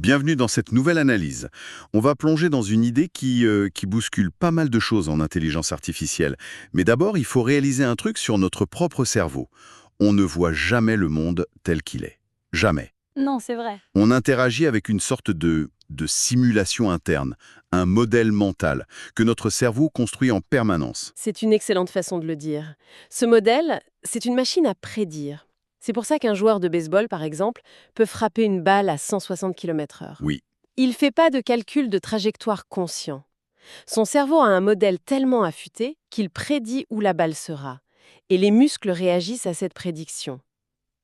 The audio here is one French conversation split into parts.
Bienvenue dans cette nouvelle analyse. On va plonger dans une idée qui bouscule pas mal de choses en intelligence artificielle. Mais d'abord, il faut réaliser un truc sur notre propre cerveau. On ne voit jamais le monde tel qu'il est. Jamais. Non, c'est vrai. On interagit avec une sorte de simulation interne, un modèle mental, que notre cerveau construit en permanence. C'est une excellente façon de le dire. Ce modèle, c'est une machine à prédire. C'est pour ça qu'un joueur de baseball, par exemple, peut frapper une balle à 160 km/h. Oui. Il ne fait pas de calcul de trajectoire conscient. Son cerveau a un modèle tellement affûté qu'il prédit où la balle sera. Et les muscles réagissent à cette prédiction.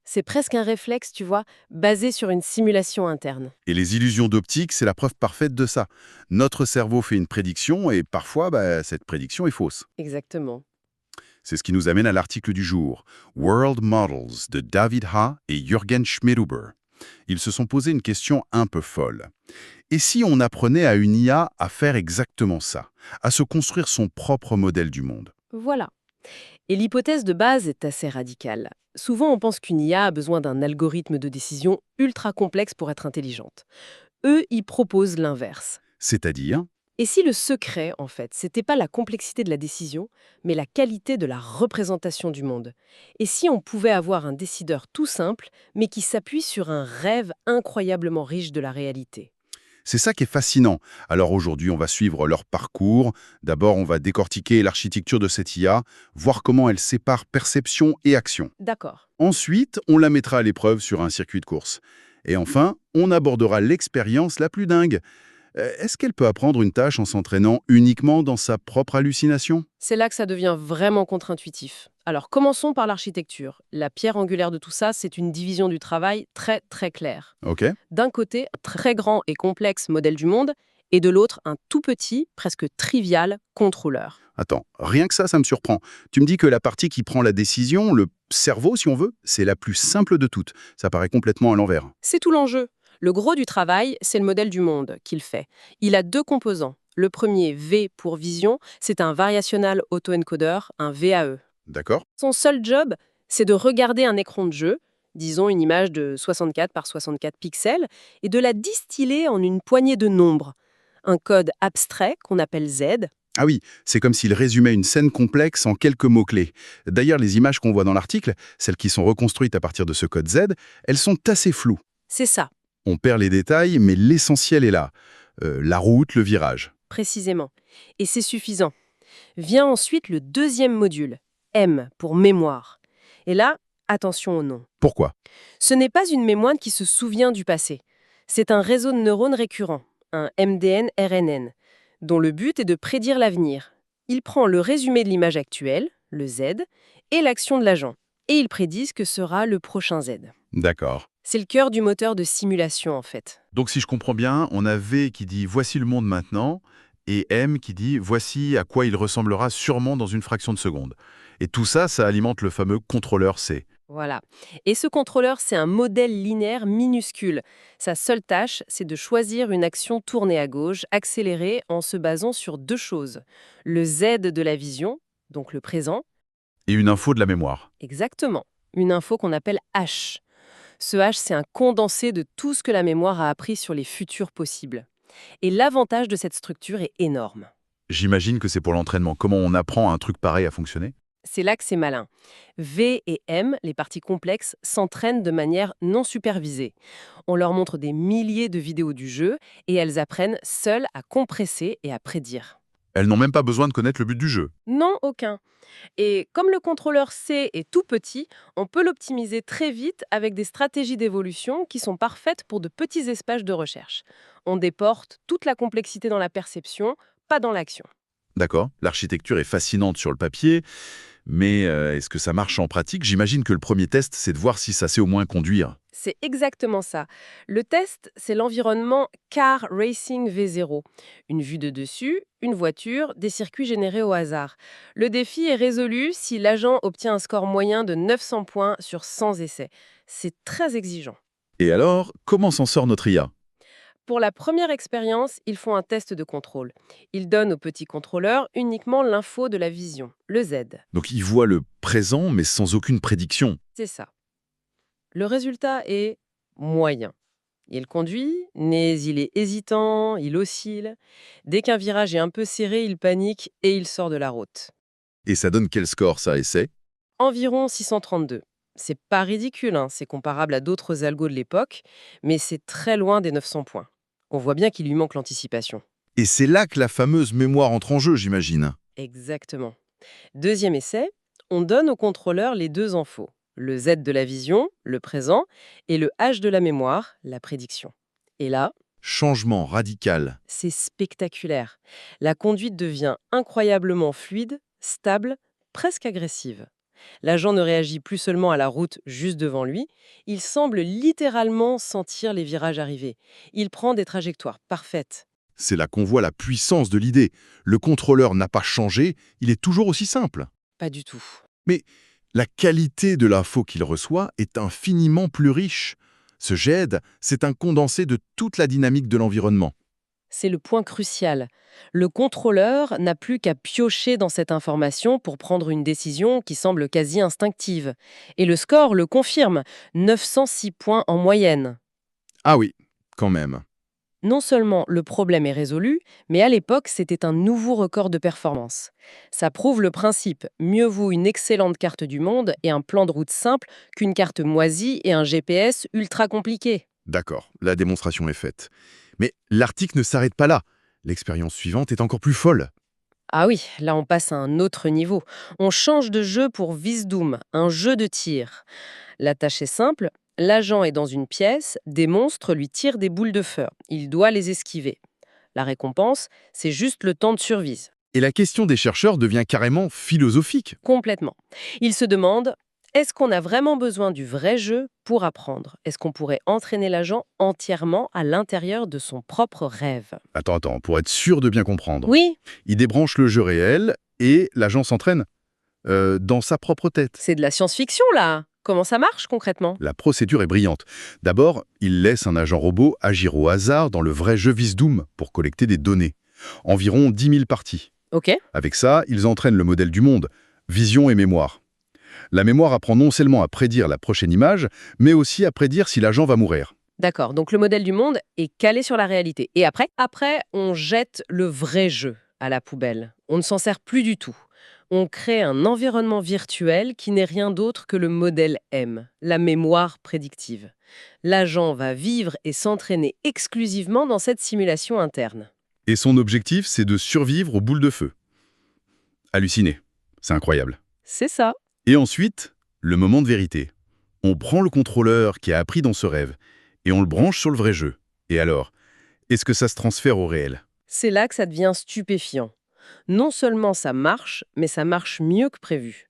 C'est presque un réflexe, tu vois, basé sur une simulation interne. Et les illusions d'optique, c'est la preuve parfaite de ça. Notre cerveau fait une prédiction et parfois, cette prédiction est fausse. Exactement. C'est ce qui nous amène à l'article du jour, World Models de David Ha et Jürgen Schmidhuber. Ils se sont posé une question un peu folle. Et si on apprenait à une IA à faire exactement ça, à se construire son propre modèle du monde? Voilà. Et l'hypothèse de base est assez radicale. Souvent, on pense qu'une IA a besoin d'un algorithme de décision ultra complexe pour être intelligente. Eux, ils proposent l'inverse. C'est-à-dire, Et si le secret, en fait, c'était pas la complexité de la décision, mais la qualité de la représentation du monde? Et si on pouvait avoir un décideur tout simple, mais qui s'appuie sur un rêve incroyablement riche de la réalité? c'est ça qui est fascinant. Alors aujourd'hui, on va suivre leur parcours. D'abord, on va décortiquer l'architecture de cette IA, voir comment elle sépare perception et action. D'accord. Ensuite, on la mettra à l'épreuve sur un circuit de course. Et enfin, on abordera l'expérience la plus dingue. Est-ce qu'elle peut apprendre une tâche en s'entraînant uniquement dans sa propre hallucination? C'est là que ça devient vraiment contre-intuitif. Alors commençons par l'architecture. La pierre angulaire de tout ça, c'est une division du travail très très claire. Ok. D'un côté, un très grand et complexe modèle du monde, et de l'autre, un tout petit, presque trivial contrôleur. Attends, rien que ça me surprend. Tu me dis que la partie qui prend la décision, le cerveau si on veut, c'est la plus simple de toutes. Ça paraît complètement à l'envers. C'est tout l'enjeu. Le gros du travail, c'est le modèle du monde qu'il fait. Il a deux composants. Le premier, V pour vision, c'est un variational auto-encoder, un VAE. D'accord? Son seul job, c'est de regarder un écran de jeu, disons une image de 64 par 64 pixels, et de la distiller en une poignée de nombres. Un code abstrait qu'on appelle Z. Ah oui, c'est comme s'il résumait une scène complexe en quelques mots-clés. D'ailleurs, les images qu'on voit dans l'article, celles qui sont reconstruites à partir de ce code Z, elles sont assez floues. C'est ça, On perd les détails, mais l'essentiel est là. La route, le virage. précisément. Et c'est suffisant. Vient ensuite le deuxième module, M pour mémoire. Et là, attention au nom. Pourquoi? Ce n'est pas une mémoire qui se souvient du passé. C'est un réseau de neurones récurrent, un MDN-RNN, dont le but est de prédire l'avenir. Il prend le résumé de l'image actuelle, le Z, et l'action de l'agent. Et il prédit ce que sera le prochain Z. D'accord. C'est le cœur du moteur de simulation, en fait. Donc si je comprends bien, on a V qui dit «voici le monde maintenant» et M qui dit «voici à quoi il ressemblera sûrement dans une fraction de seconde». Et tout ça, ça alimente le fameux contrôleur C. Voilà. Et ce contrôleur, c'est un modèle linéaire minuscule. Sa seule tâche, c'est de choisir une action tournée à gauche, accélérée en se basant sur deux choses. Le Z de la vision, donc le présent, Et une info de la mémoire. exactement, une info qu'on appelle H. Ce H, c'est un condensé de tout ce que la mémoire a appris sur les futurs possibles. Et l'avantage de cette structure est énorme. J'imagine que c'est pour l'entraînement. Comment on apprend à un truc pareil à fonctionner? C'est là que c'est malin. V et M, les parties complexes, s'entraînent de manière non supervisée. On leur montre des milliers de vidéos du jeu et elles apprennent seules à compresser et à prédire. Elles n'ont même pas besoin de connaître le but du jeu. Non, aucun. Et comme le contrôleur C est tout petit, on peut l'optimiser très vite avec des stratégies d'évolution qui sont parfaites pour de petits espaces de recherche. On déporte toute la complexité dans la perception, pas dans l'action. D'accord, l'architecture est fascinante sur le papier, mais est-ce que ça marche en pratique? J'imagine que le premier test, c'est de voir si ça sait au moins conduire. C'est exactement ça. Le test, c'est l'environnement Car Racing V0. Une vue de dessus, une voiture, des circuits générés au hasard. Le défi est résolu si l'agent obtient un score moyen de 900 points sur 100 essais. C'est très exigeant. Et alors, comment s'en sort notre IA? Pour la première expérience, ils font un test de contrôle. Ils donnent au petit contrôleur uniquement l'info de la vision, le Z. Donc il voit le présent, mais sans aucune prédiction. C'est ça. Le résultat est moyen. Il conduit, mais il est hésitant, il oscille. Dès qu'un virage est un peu serré, il panique et il sort de la route. Et ça donne quel score, ça, essai? Environ 632. C'est pas ridicule, hein, c'est comparable à d'autres algos de l'époque, mais c'est très loin des 900 points. On voit bien qu'il lui manque l'anticipation. Et c'est là que la fameuse mémoire entre en jeu, j'imagine. Exactement. Deuxième essai, on donne au contrôleur les deux infos. Le Z de la vision, le présent, et le H de la mémoire, la prédiction. Et là, Changement radical. c'est spectaculaire. La conduite devient incroyablement fluide, stable, presque agressive. L'agent ne réagit plus seulement à la route juste devant lui, il semble littéralement sentir les virages arriver. Il prend des trajectoires parfaites. C'est là qu'on voit la puissance de l'idée. Le contrôleur n'a pas changé, il est toujours aussi simple. Pas du tout. Mais la qualité de l'info qu'il reçoit est infiniment plus riche. Ce GED, c'est un condensé de toute la dynamique de l'environnement. C'est le point crucial. Le contrôleur n'a plus qu'à piocher dans cette information pour prendre une décision qui semble quasi instinctive. Et le score le confirme, 906 points en moyenne. Ah oui, quand même. Non seulement le problème est résolu, mais à l'époque, c'était un nouveau record de performance. Ça prouve le principe, mieux vaut une excellente carte du monde et un plan de route simple qu'une carte moisie et un GPS ultra compliqué. D'accord, la démonstration est faite. Mais l'article ne s'arrête pas là. L'expérience suivante est encore plus folle. Ah oui, là on passe à un autre niveau. On change de jeu pour Visdoom, un jeu de tir. La tâche est simple, l'agent est dans une pièce, des monstres lui tirent des boules de feu. Il doit les esquiver. La récompense, c'est juste le temps de survie. Et la question des chercheurs devient carrément philosophique. Complètement. Ils se demandent, est-ce qu'on a vraiment besoin du vrai jeu pour apprendre? Est-ce qu'on pourrait entraîner l'agent entièrement à l'intérieur de son propre rêve? Attends, pour être sûr de bien comprendre. Oui, Il débranche le jeu réel et l'agent s'entraîne dans sa propre tête. c'est de la science-fiction là. Comment ça marche concrètement? La procédure est brillante. D'abord, il laisse un agent robot agir au hasard dans le vrai jeu Visdoom pour collecter des données. Environ 10 000 parties. Ok. Avec ça, ils entraînent le modèle du monde, vision et mémoire. La mémoire apprend non seulement à prédire la prochaine image, mais aussi à prédire si l'agent va mourir. D'accord, donc le modèle du monde est calé sur la réalité. Et après, on jette le vrai jeu à la poubelle. On ne s'en sert plus du tout. On crée un environnement virtuel qui n'est rien d'autre que le modèle M, la mémoire prédictive. L'agent va vivre et s'entraîner exclusivement dans cette simulation interne. Et son objectif, c'est de survivre aux boules de feu. Halluciné. C'est incroyable. C'est ça. Et ensuite, le moment de vérité. On prend le contrôleur qui a appris dans ce rêve et on le branche sur le vrai jeu. Et alors, est-ce que ça se transfère au réel? C'est là que ça devient stupéfiant. Non seulement ça marche, mais ça marche mieux que prévu.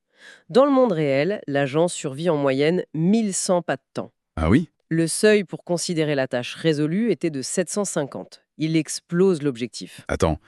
Dans le monde réel, l'agent survit en moyenne 1100 pas de temps. Ah oui? Le seuil pour considérer la tâche résolue était de 750. Il explose l'objectif. Attends,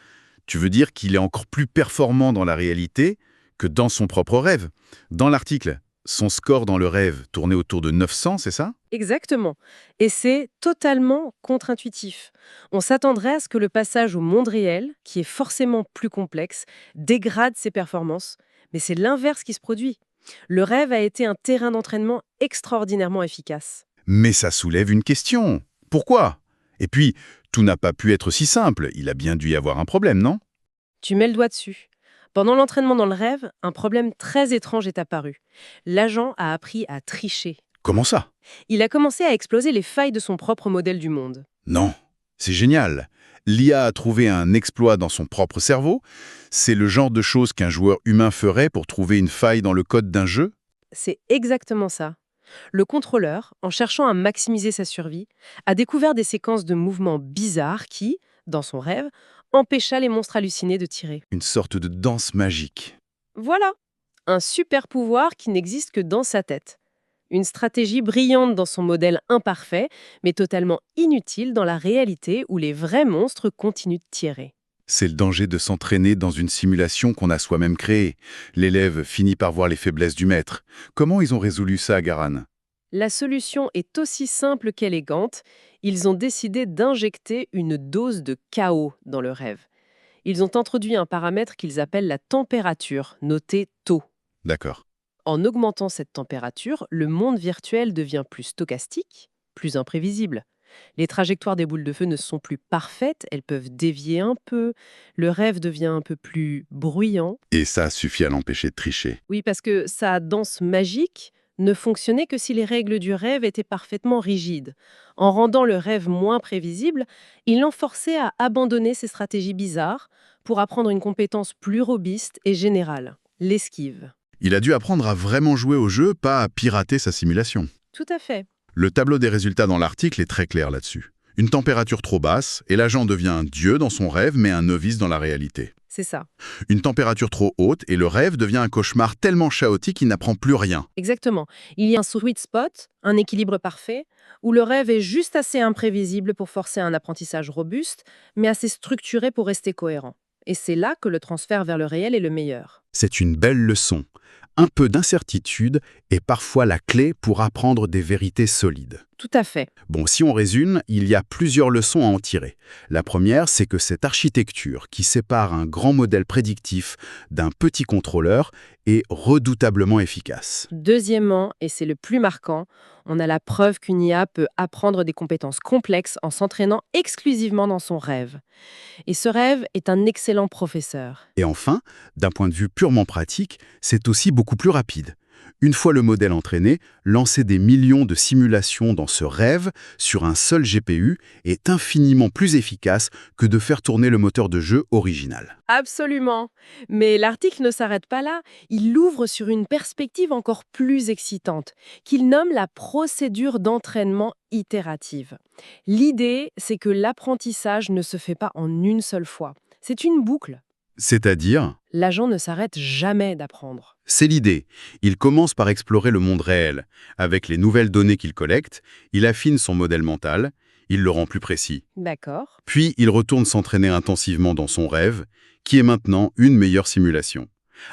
tu veux dire qu'il est encore plus performant dans la réalité que dans son propre rêve? Dans l'article, son score dans le rêve tournait autour de 900, c'est ça? Exactement. Et c'est totalement contre-intuitif. On s'attendrait à ce que le passage au monde réel, qui est forcément plus complexe, dégrade ses performances. Mais c'est l'inverse qui se produit. Le rêve a été un terrain d'entraînement extraordinairement efficace. Mais ça soulève une question. Pourquoi? Et puis, tout n'a pas pu être si simple. Il a bien dû y avoir un problème, non? Tu mets le doigt dessus. Pendant l'entraînement dans le rêve, un problème très étrange est apparu. L'agent a appris à tricher. Comment ça? Il a commencé à exploser les failles de son propre modèle du monde. Non, c'est génial. L'IA a trouvé un exploit dans son propre cerveau. C'est le genre de choses qu'un joueur humain ferait pour trouver une faille dans le code d'un jeu? C'est exactement ça. Le contrôleur, en cherchant à maximiser sa survie, a découvert des séquences de mouvements bizarres qui, dans son rêve, empêcha les monstres hallucinés de tirer. Une sorte de danse magique. Voilà, un super pouvoir qui n'existe que dans sa tête. Une stratégie brillante dans son modèle imparfait, mais totalement inutile dans la réalité où les vrais monstres continuent de tirer. C'est le danger de s'entraîner dans une simulation qu'on a soi-même créée. L'élève finit par voir les faiblesses du maître. Comment ils ont résolu ça à Garan? La solution est aussi simple qu'élégante. Ils ont décidé d'injecter une dose de chaos dans le rêve. Ils ont introduit un paramètre qu'ils appellent la température, noté taux. D'accord. En augmentant cette température, le monde virtuel devient plus stochastique, plus imprévisible. Les trajectoires des boules de feu ne sont plus parfaites, elles peuvent dévier un peu, le rêve devient un peu plus bruyant. Et ça suffit à l'empêcher de tricher. Oui, parce que sa danse magique ne fonctionnait que si les règles du rêve étaient parfaitement rigides. En rendant le rêve moins prévisible, il l'enforçait à abandonner ses stratégies bizarres pour apprendre une compétence plus robuste et générale, l'esquive. Il a dû apprendre à vraiment jouer au jeu, pas à pirater sa simulation. Tout à fait. Le tableau des résultats dans l'article est très clair là-dessus. Une température trop basse, et l'agent devient un dieu dans son rêve, mais un novice dans la réalité. C'est ça. Une température trop haute, et le rêve devient un cauchemar tellement chaotique qu'il n'apprend plus rien. Exactement. Il y a un sweet spot, un équilibre parfait, où le rêve est juste assez imprévisible pour forcer un apprentissage robuste, mais assez structuré pour rester cohérent. Et c'est là que le transfert vers le réel est le meilleur. C'est une belle leçon. Un peu d'incertitude est parfois la clé pour apprendre des vérités solides. Tout à fait. Bon, si on résume, il y a plusieurs leçons à en tirer. La première, c'est que cette architecture qui sépare un grand modèle prédictif d'un petit contrôleur est redoutablement efficace. Deuxièmement, et c'est le plus marquant, on a la preuve qu'une IA peut apprendre des compétences complexes en s'entraînant exclusivement dans son rêve. Et ce rêve est un excellent professeur. Et enfin, d'un point de vue purement pratique, c'est aussi beaucoup plus rapide. Une fois le modèle entraîné, lancer des millions de simulations dans ce rêve sur un seul GPU est infiniment plus efficace que de faire tourner le moteur de jeu original. Absolument. Mais l'article ne s'arrête pas là. Il l'ouvre sur une perspective encore plus excitante, qu'il nomme la procédure d'entraînement itérative. L'idée, c'est que l'apprentissage ne se fait pas en une seule fois. C'est une boucle. C'est-à-dire, L'agent ne s'arrête jamais d'apprendre. c'est l'idée. Il commence par explorer le monde réel. Avec les nouvelles données qu'il collecte, il affine son modèle mental, il le rend plus précis. D'accord. Puis, il retourne s'entraîner intensivement dans son rêve, qui est maintenant une meilleure simulation.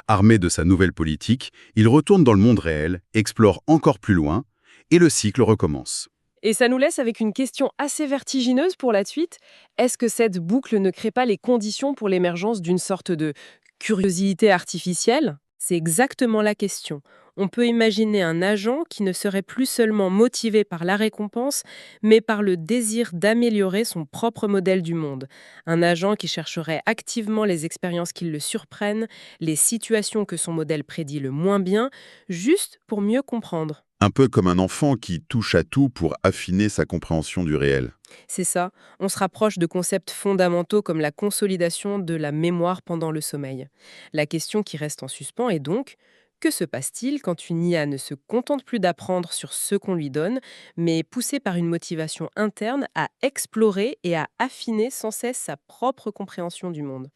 Armé de sa nouvelle politique, il retourne dans le monde réel, explore encore plus loin, et le cycle recommence. Et ça nous laisse avec une question assez vertigineuse pour la suite. Est-ce que cette boucle ne crée pas les conditions pour l'émergence d'une sorte de curiosité artificielle? C'est exactement la question. On peut imaginer un agent qui ne serait plus seulement motivé par la récompense, mais par le désir d'améliorer son propre modèle du monde. Un agent qui chercherait activement les expériences qui le surprennent, les situations que son modèle prédit le moins bien, juste pour mieux comprendre. Un peu comme un enfant qui touche à tout pour affiner sa compréhension du réel. C'est ça, on se rapproche de concepts fondamentaux comme la consolidation de la mémoire pendant le sommeil. La question qui reste en suspens est donc, que se passe-t-il quand une IA ne se contente plus d'apprendre sur ce qu'on lui donne, mais est poussée par une motivation interne à explorer et à affiner sans cesse sa propre compréhension du monde?